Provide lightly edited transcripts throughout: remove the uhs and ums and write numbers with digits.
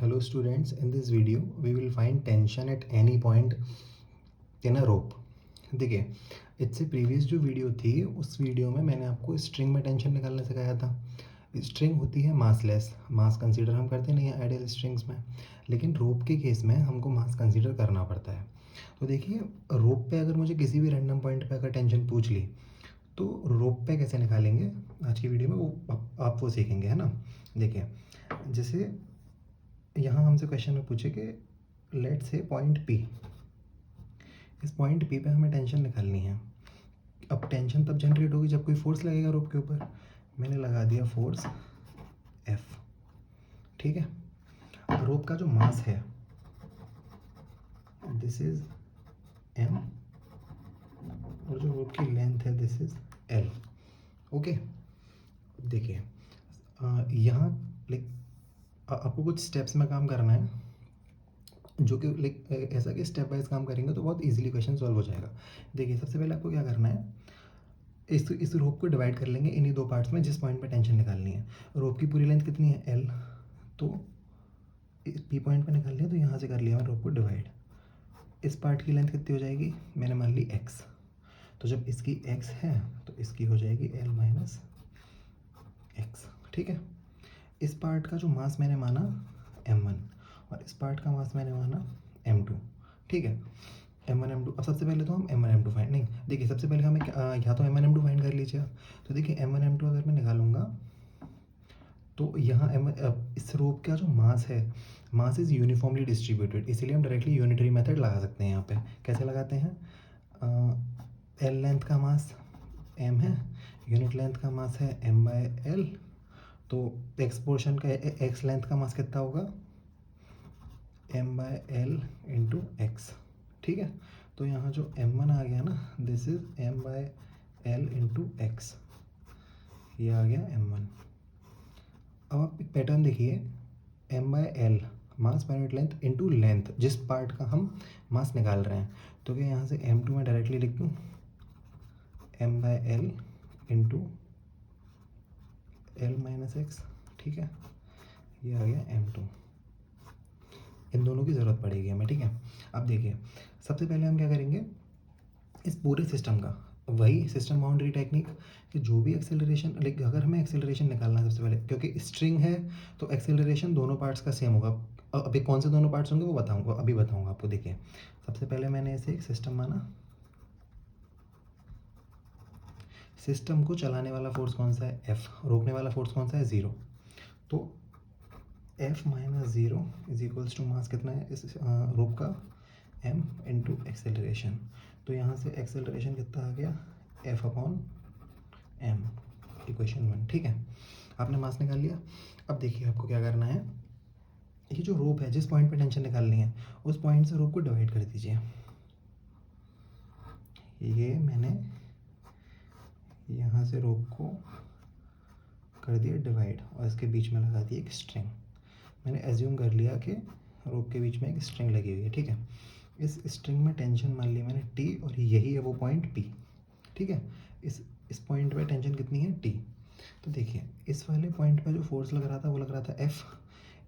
Hello students, in this video we will find tension at any point in a rope. देखिए, इससे previous जो video थी उस video में मैंने आपको स्ट्रिंग में टेंशन निकालने सिखाया था। स्ट्रिंग होती है मासलेस, मास कंसीडर हम करते नहीं है आइडियल स्ट्रिंग्स में, लेकिन रोप के केस में हमको मास कंसीडर करना पड़ता है। तो देखिए, रोप पे अगर मुझे किसी भी रैंडम पॉइंट पे अगर टेंशन पूछ ली तो रोप पे कैसे निकालेंगे आज की वीडियो में वो आप वो सीखेंगे, है ना। देखिए, जैसे यहाँ हमसे क्वेश्चन में पूछे कि लेट से पॉइंट पी, इस पॉइंट पी पे हमें टेंशन निकालनी है। अब टेंशन तब जनरेट होगी जब कोई फोर्स लगेगा रोप के ऊपर। मैंने लगा दिया फोर्स एफ, ठीक है। रोप का जो मास है दिस इज एम, और जो रोप की लेंथ है दिस इज एल। ओके, देखिए यहाँ लाइक आपको कुछ स्टेप्स में काम करना है, जो कि लाइक ऐसा कि स्टेप वाइज काम करेंगे तो बहुत इजीली क्वेश्चन सॉल्व हो जाएगा। देखिए, सबसे पहले आपको क्या करना है, इस रोप को डिवाइड कर लेंगे इन्हीं दो पार्ट्स में जिस पॉइंट पे टेंशन निकालनी है। रोप की पूरी लेंथ कितनी है एल, तो पी पॉइंट पे निकाल लिया तो यहाँ से कर लिया मैं रोप को डिवाइड। इस पार्ट की लेंथ कितनी हो जाएगी, मैंने मान ली एक्स, तो जब इसकी एक्स है तो इसकी हो जाएगी एल माइनस एक्स, ठीक है। इस पार्ट का जो मास मैंने माना m1 और इस पार्ट का मास मैंने माना m2, ठीक है। m1 m2, अब सबसे पहले तो हम m1 m2 फाइंड नहीं, देखिए सबसे पहले हमें या तो m1 m2 फाइंड कर लीजिए आप। तो देखिए m1 m2 अगर मैं निकालूंगा तो यहाँ इस रोप का जो मास है, मास इज़ यूनिफॉर्मली डिस्ट्रीब्यूटेड, इसीलिए हम डायरेक्टली यूनिटरी मेथड लगा सकते हैं। यहाँ पे कैसे लगाते हैं, एल लेंथ का मास m है, यूनिट लेंथ का मास है m/l, तो एक्स पोर्शन का एक्स लेंथ का मास कितना होगा m/l इंटू एक्स, ठीक है। तो यहाँ जो m1 आ गया ना this is m/l into x, ये आ गया m1। अब आप एक पैटर्न देखिए, m/l मास पर यूनिट लेंथ इंटू लेंथ, जिस पार्ट का हम मास निकाल रहे हैं। तो क्या यहाँ से m2 में डायरेक्टली लिख दूँ m/l into l minus x, ठीक है। ये आ गया m2, इन दोनों की ज़रूरत पड़ेगी हमें, ठीक है। अब देखिए, सबसे पहले हम क्या करेंगे, इस पूरे सिस्टम का वही सिस्टम बाउंड्री टेक्निक कि जो भी एक्सेलरेशन, लाइक अगर हमें एक्सेलरेशन निकालना है सबसे पहले, क्योंकि स्ट्रिंग है तो एक्सेलरेशन दोनों पार्ट्स का सेम होगा। अभी कौन से दोनों पार्ट्स होंगे वो बताऊंगा, अभी बताऊंगा आपको। देखिए, सबसे पहले मैंने इसे एक सिस्टम माना, सिस्टम को चलाने वाला फोर्स कौन सा है एफ, रोकने वाला फोर्स कौन सा है ज़ीरो, तो F minus zero is equals to mass कितना है इस रोप का एम इंटू एक्सेलरेशन। तो यहाँ से एक्सेलरेशन कितना आ गया एफ अपॉन एम, इक्वेशन 1, ठीक है। आपने मास निकाल लिया। अब देखिए आपको क्या करना है, ये जो रोप है जिस पॉइंट पे टेंशन निकालनी है उस पॉइंट से रोप को डिवाइड कर दीजिए। ये मैंने यहाँ से रोप को कर दिया डिवाइड और इसके बीच में लगा दी एक स्ट्रिंग। मैंने एज्यूम कर लिया कि रोप के बीच में एक स्ट्रिंग लगी हुई है, ठीक है। इस स्ट्रिंग में टेंशन मान ली मैंने टी, और यही है वो पॉइंट पी, ठीक है। इस पॉइंट पे टेंशन कितनी है टी। तो देखिए, इस वाले पॉइंट पे जो फोर्स लग रहा था वो लग रहा था एफ,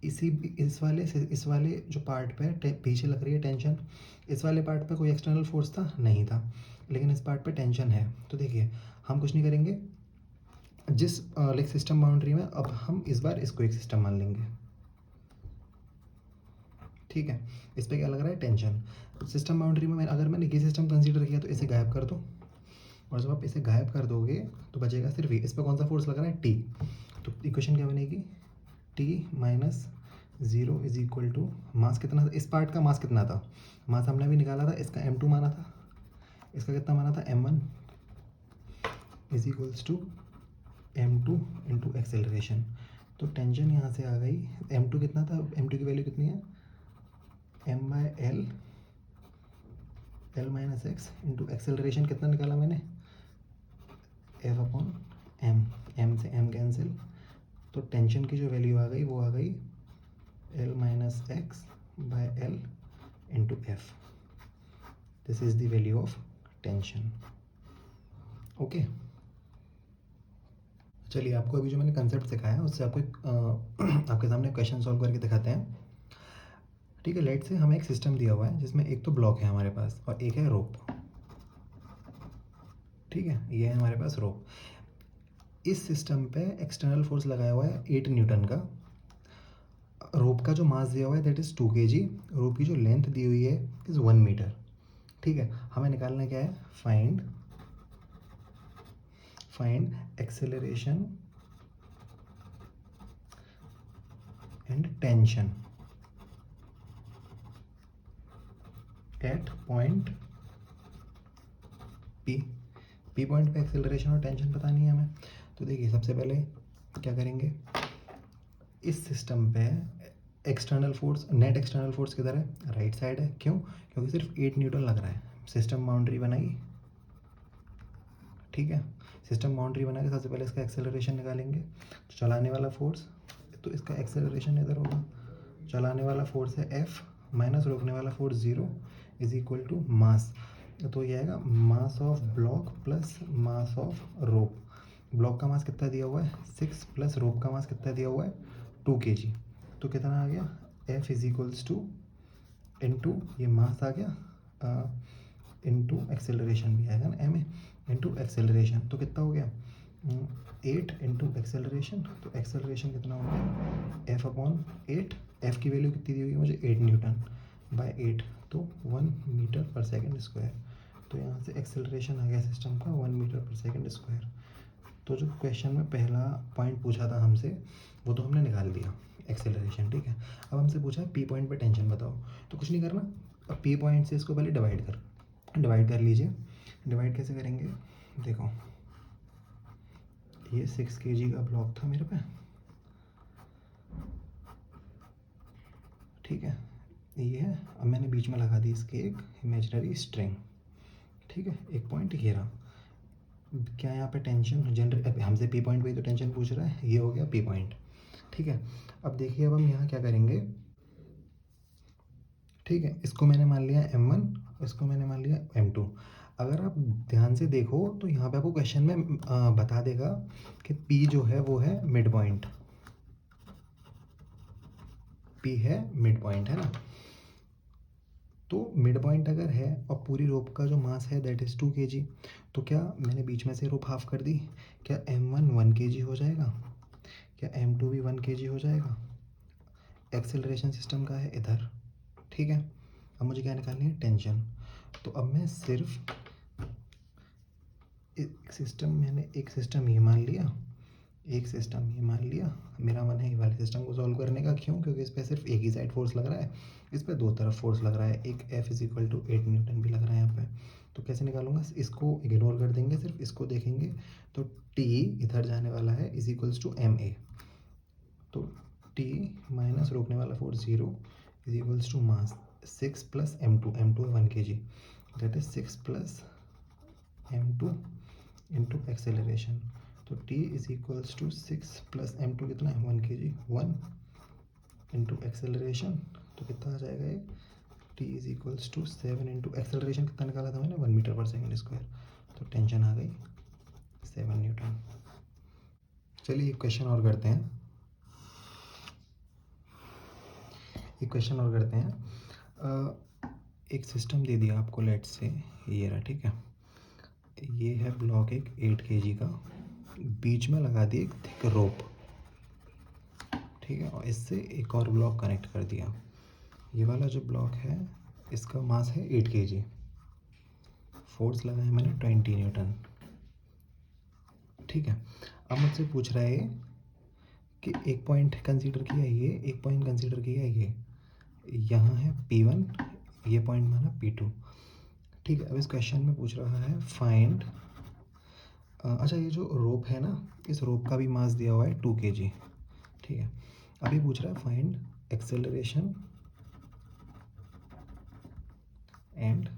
इस वाले जो पार्ट पे पीछे लग रही है टेंशन, इस वाले पार्ट पे कोई एक्सटर्नल फोर्स था नहीं था, लेकिन इस पार्ट पे टेंशन है। तो देखिए, हम कुछ नहीं करेंगे, जिस लाइक सिस्टम बाउंड्री में, अब हम इस बार इसको एक सिस्टम मान लेंगे, ठीक है। इस पे क्या लग रहा है टेंशन, सिस्टम बाउंड्री में अगर मैंने ये सिस्टम कंसीडर किया तो इसे गायब कर दो, और जब आप इसे गायब कर दोगे तो बचेगा सिर्फ ये। इस पर कौन सा फोर्स लग रहा है टी, तो इक्वेशन क्या बनेगी T minus zero is equal to mass कितना था, इस पार्ट का मास कितना था, मास हमने भी निकाला था, इसका m2 माना था, इसका कितना माना था m1 is equals to m2 into acceleration. तो टेंशन यहाँ से आ गई, m2 कितना था, m2 की वैल्यू कितनी है m/l l minus x into acceleration कितना निकाला मैंने एफ अपॉन एम, एम से एम कैंसिल, तो टेंशन की जो वैल्यू आ गई वो आ गई L minus x by L into F, this is the value of tension. Okay, चलिए आपको अभी जो मैंने कंसेप्ट सिखाया है उससे आपको आपके सामने क्वेश्चन सॉल्व करके दिखाते हैं। ठीक है, लेट से हमें एक सिस्टम दिया हुआ है जिसमें एक तो ब्लॉक है हमारे पास और एक है रोप। ठीक है, ये है हमारे पास रोप। इस सिस्टम पे एक्सटर्नल फोर्स लगाया हुआ है 8 न्यूटन का। रोप का जो मास दिया हुआ है दैट इज़ 2 kg। रोप की जो लेंथ दी हुई है इज़ 1 मीटर। ठीक है, हमें निकालना क्या है, find acceleration and tension eight point P point पे एक्सेलरेशन और टेंशन पता नहीं है हमें। तो देखिए, सबसे पहले क्या करेंगे, इस सिस्टम पे external force, net external force किधर है, राइट साइड है। क्यों? क्योंकि सिर्फ 8 न्यूटन लग रहा है। सिस्टम बाउंड्री बनाई, ठीक है, सिस्टम बाउंड्री बना के सबसे पहले इसका एक्सेलरेशन निकालेंगे। तो चलाने वाला फोर्स, तो इसका एक्सेलरेशन इधर होगा। चलाने वाला फोर्स है एफ माइनस रोकने वाला force 0 is equal to mass. तो ये आएगा mass of block plus mass of rope. Block का मास कितना दिया हुआ है 6 प्लस रोप का मास कितना दिया हुआ है 2 kg। तो कितना आ गया, F is equals two into ये मास आ गया इंटू एक्सेलरेशन भी आएगा ना, एम ए इंटू एक्सेलरेशन। तो कितना हो गया 8 इंटू एक्सेलरेशन। तो एक्सेलरेशन कितना हो गया एफ अपॉन 8। एफ की वैल्यू कितनी दी हुई है मुझे 8 न्यूटन बाय 8, तो 1 मीटर पर सेकेंड स्क्वायर। तो यहाँ से एक्सेलरेशन आ गया सिस्टम का 1 मीटर पर सेकेंड स्क्वायर। तो जो क्वेश्चन में पहला पॉइंट पूछा था हमसे वो तो हमने निकाल दिया, एक्सेलरेशन। ठीक है, अब हमसे पूछा पी पॉइंट पे टेंशन बताओ। तो कुछ नहीं करना, अब पी पॉइंट से इसको पहले डिवाइड कर लीजिए। डिवाइड कैसे करेंगे, देखो ये 6 kg का ब्लॉक था मेरे पे, ठीक है, ये है। अब मैंने बीच में लगा दी इसके एक इमेजिनरी स्ट्रिंग। ठीक है, एक पॉइंट ये रहा। क्या यहाँ पे टेंशन जनरेट, हमसे पी पॉइंट पे तो टेंशन पूछ रहा है, ये हो गया पी पॉइंट। ठीक है, अब देखिए, अब हम यहाँ क्या करेंगे। ठीक है, इसको मैंने मान लिया m1, इसको मैंने मान लिया m2। अगर आप ध्यान से देखो तो यहाँ पे आपको क्वेश्चन में बता देगा कि p जो है वो है मिड पॉइंट, p है मिड पॉइंट, है ना। तो मिड पॉइंट अगर है और पूरी रोप का जो मास है दैट इज़ 2 kg, तो क्या मैंने बीच में से रोप हाफ कर दी, क्या m1 1 kg हो जाएगा, क्या m2 भी 1 kg हो जाएगा। एक्सेलरेशन सिस्टम का है इधर। ठीक है, अब मुझे क्या निकालनी है, टेंशन। तो अब मैं सिर्फ एक सिस्टम ये मान लिया, एक सिस्टम ये मान लिया। मेरा मन है ये वाले सिस्टम को सॉल्व करने का। क्यों? क्योंकि इस पर सिर्फ एक ही साइड फोर्स लग रहा है, इस पर दो तरफ फोर्स लग रहा है। एक F is equal to 8 newton भी लग रहा है यहाँ पे। तो कैसे निकालूंगा, इसको इग्नोर कर देंगे, सिर्फ इसको देखेंगे। तो टी इधर जाने वाला है is equals to M A. तो टी माइनस रोकने वाला force 0 is equals to mass 6 plus m2 है 1 kg, that is 6 plus m2 into acceleration. तो t is equals to 6 plus m2 कितना है 1 kg, 1 इंटू एक्सेलरेशन। तो कितना आ जाएगा ये, t is equals to 7 into acceleration कितना निकाला था मैंने 1 मीटर पर सेकेंड स्क्वायर। तो टेंशन आ गई 7 न्यूटन। चलिए एक क्वेश्चन और करते हैं, एक क्वेश्चन और करते हैं। एक सिस्टम दे दिया आपको, लेट से ये रहा। ठीक है, ये है ब्लॉक एक 8 kg का, बीच में लगा दी एक थिक रोप। ठीक है, और इससे एक और ब्लॉक कनेक्ट कर दिया। ये वाला जो ब्लॉक है इसका मास है 8 kg, फोर्स लगा है मैंने 20 न्यूटन। ठीक है, अब मुझसे पूछ रहा है कि एक पॉइंट कंसीडर किया ये, एक पॉइंट कंसीडर किया ये, यहाँ है P1, ये पॉइंट माना P2। ठीक है, अब इस क्वेश्चन में पूछ रहा है फाइंड, अच्छा ये जो रोप है ना, इस रोप का भी मास दिया हुआ है 2 kg। ठीक है, अभी पूछ रहा है find acceleration and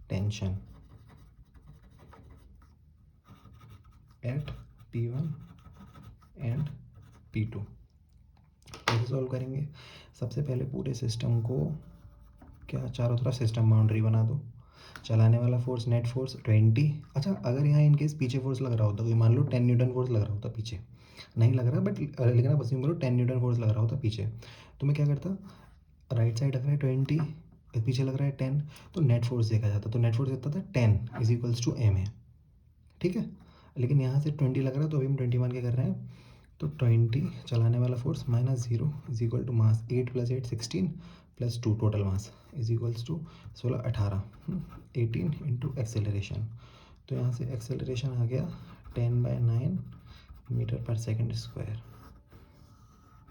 tension eight P1 and P2। कैसे सॉल्व करेंगे, सबसे पहले पूरे सिस्टम को क्या चारों तरफ सिस्टम बाउंड्री बना दो। चलाने वाला फोर्स नेट फोर्स 20। अच्छा, अगर यहाँ इनकेस पीछे फोर्स लग रहा होता, कोई मान लो 10 न्यूटन फोर्स लग रहा होता पीछे, नहीं लग रहा बट लेकिन आप अस्यूम करो 10 न्यूटन फोर्स लग रहा होता पीछे, तो मैं क्या करता, राइट साइड लग रहा है 20, पीछे लग रहा है 10, तो नेट फोर्स देखा जाता, तो नेट फोर्स कितना था 10 इज इक्वल्स टू एम है, ठीक है। लेकिन यहाँ से 20 लग रहा है, तो अभी हम 21 के कर रहे हैं, तो 20 चलाने वाला force minus 0 is equal to mass 8 + 8 16 + 2 total mass is equals to 16 18 18 into acceleration. तो यहाँ से एक्सेलरेशन आ गया 10/9 मीटर पर सेकंड स्क्वायर,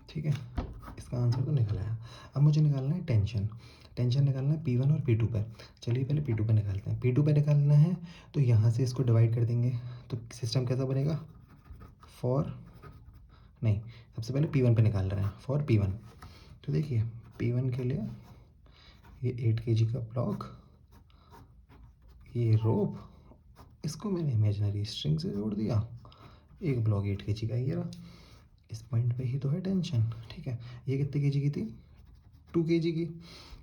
ठीक है। इसका आंसर तो निकल आया। अब मुझे निकालना है टेंशन, टेंशन निकालना है P1 और P2 पर। चलिए पहले P2 पे निकालते हैं। P2 पे निकालना है तो यहाँ से इसको डिवाइड कर देंगे, तो सिस्टम कैसा बनेगा, फॉर नहीं, सबसे पहले P1 पे निकाल रहे हैं, फॉर P1। तो देखिए P1 के लिए ये 8 kg का ब्लॉक, ये रोप, इसको मैंने इमेजिनरी स्ट्रिंग से जोड़ दिया, एक ब्लॉक 8 kg का ये रहा। इस पॉइंट पे ही तो है टेंशन, ठीक है। ये कितने केजी की थी, 2 kg की।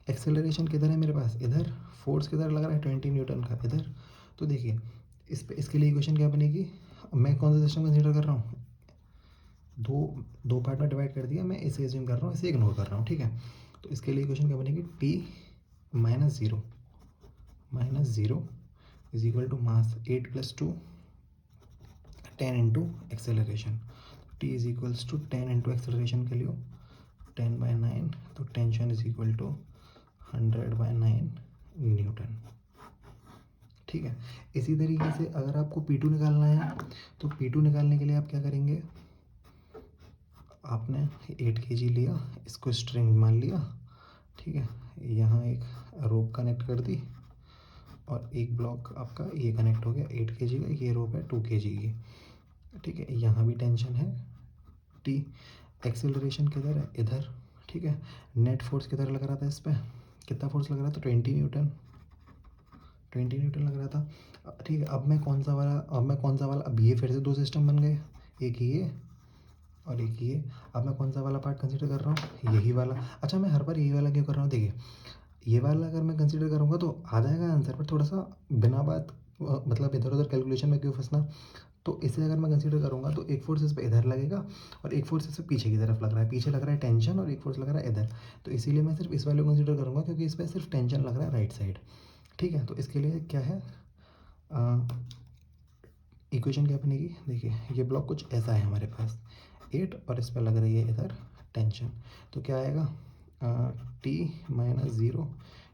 एक्सेलरेशन किधर है मेरे पास, इधर। फोर्स किधर लग रहा है, 20 न्यूटन का, इधर। तो देखिए इस पे, इसके लिए इक्वेशन क्या बनेगी, मैं कौन सा सिस्टम कंसीडर कर रहा हूँ, दो दो पार्ट में डिवाइड कर दिया, मैं इसे एज्यूम कर रहा हूँ, इसे इग्नोर कर रहा हूँ, ठीक है। तो इसके लिए इक्वेशन क्या बनेगी, T -0 is equal to mass 8 + 2 10 into acceleration. T is equals to 10 into acceleration के लिए 10/9, तो tension is equal to 100/9 newton, ठीक है। इसी तरीके से अगर आपको P2 निकालना है, तो P2 निकालने के लिए आप क्या करेंगे, आपने 8 kg लिया, इसको स्ट्रिंग मान लिया, ठीक है। यहाँ एक रोप कनेक्ट कर दी और एक ब्लॉक आपका ये कनेक्ट हो गया 8 kg का, ये रोप है 2 kg की, ठीक है। यहाँ भी टेंशन है टी, एक्सेलरेशन किधर है, इधर, ठीक है। नेट फोर्स किधर लग रहा था, इस पर कितना फोर्स लग रहा था, 20 न्यूटन, 20 न्यूटन लग रहा था, ठीक है। अब ये फिर से दो सिस्टम बन गए, एक ये और एक ये। अब मैं कौन सा वाला पार्ट कंसीडर कर रहा हूँ, यही वाला। अच्छा मैं हर बार यही वाला क्यों कर रहा हूँ, देखिए ये वाला अगर मैं कंसीडर करूँगा तो आ जाएगा आंसर, पर थोड़ा सा बिना बात मतलब इधर उधर कैलकुलेशन में क्यों फंसना। तो इसे अगर मैं कंसीडर करूँगा तो एक फोर्स इस पे इधर लगेगा और एक फोर्स इस पे पीछे की तरफ लग रहा है, पीछे लग रहा है टेंशन और एक फोर्स लग रहा है इधर। तो इसीलिए मैं सिर्फ इस वाले को कंसीडर करूँगा क्योंकि इस पर सिर्फ टेंशन लग रहा है राइट साइड, ठीक है। तो इसके लिए क्या है, इक्वेशन क्या बनेगी, देखिए ये ब्लॉक कुछ ऐसा है हमारे पास 8 और इस पर लग रही है इधर टेंशन। तो क्या आएगा, T -0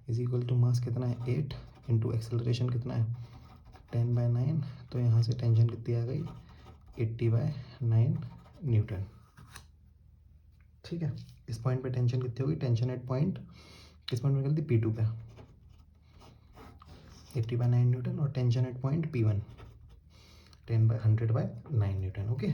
is equal to mass कितना है 8 इंटू एक्सेलरेशन कितना है 10/9। तो यहाँ से टेंशन कितनी आ गई 80/9 न्यूटन, ठीक है। इस पॉइंट पे टेंशन कितनी होगी, टेंशन एट पॉइंट किस पॉइंट में निकलती, P2 पे 80/9 न्यूटन, और tension eight point P1 100/9 Newton, okay.